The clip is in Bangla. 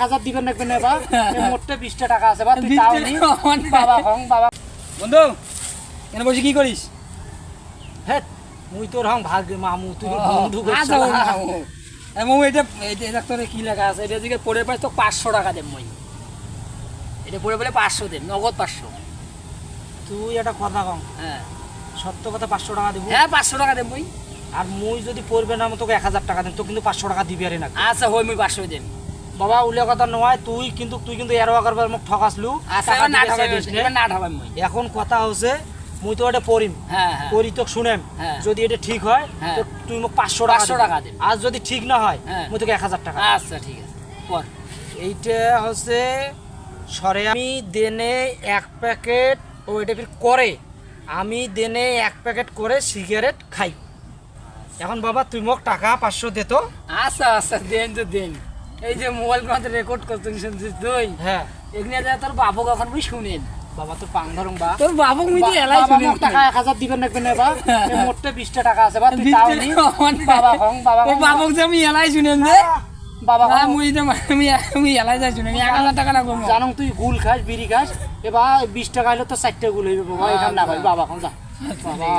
1000 দিবেন নাকি না বা মোটে 20 টাকা আছে বা তুই তাও নি বাবা হং বাবা বন্ধু এনে বসে কি করিস? হে মুই তোর হং ভাগ মামু তুই বন্ধু করছিস এমন এটা এটা তোর কি লেখা আছে এটা দিকে পড়ে পাইছ তো 500 টাকা দেব মই। এটা পড়ে বলে 500 দেব, নগদ 500। তুই এটা কথা কম, হ্যাঁ সত্য কথা 500 টাকা দিব। হ্যাঁ 500 টাকা দেব মই। আর মুই যদি পড়বে না তোকে 1000 টাকা দেব, তো কিন্তু 500 টাকা দিবি আরে না। আচ্ছা হই মই 500 দেব বাবা উলে কথা নয়, তুই কিন্তু এরওয়া করবার মুখ ঠকাসলু। আচ্ছা এবার না ঠকাই এবার না ঠকাই মই। এখন কথা হচ্ছে মুই তো এটা পড়িম, হ্যাঁ হ্যাঁ পড়ি তো শুনেম, হ্যাঁ। যদি এটা ঠিক হয় হ্যাঁ। তো তুই মোক 500 টাকা 500 টাকা দে। আর যদি ঠিক না হয় হ্যাঁ। মুই তোকে 1000 টাকা। আচ্ছা ঠিক আছে পর। এইটা হচ্ছে সরে আমি দিনে 1 প্যাকেট ও এটা ফির করে আমি দিনে 1 প্যাকেট করে সিগারেট খাই। এখন বাবা তুই মোক টাকা 500 দে তো। আচ্ছা আচ্ছা দেন তো দেন। এই যে মোবাইল মধ্যে রেকর্ড করতেন শুনছিস তুই? হ্যাঁ এখানে যা তোর বাবু কখন বই শুনেন। বাবা তো পাং ধরুম বা তোর বাবু মিটি এলাই বাবা শুনেন। মোক টাকা 1000 দিবেন নাকি না বা মোটে 20 টাকা আছে বা তুই তাও নি বাবা হং বাবা তোর বাবু যে আমি এলাই শুনেন যে বাবা না হং মুই তো আমি এলাই যাই শুনেন 1000 টাকা লাগবে মোর। জানো তুই গুল খাস বিড়ি খাস এবার 20 টাকা হলে তো 4টা গুল হইবে বাবা এখান না ভাই বাবা হং যা বাবা।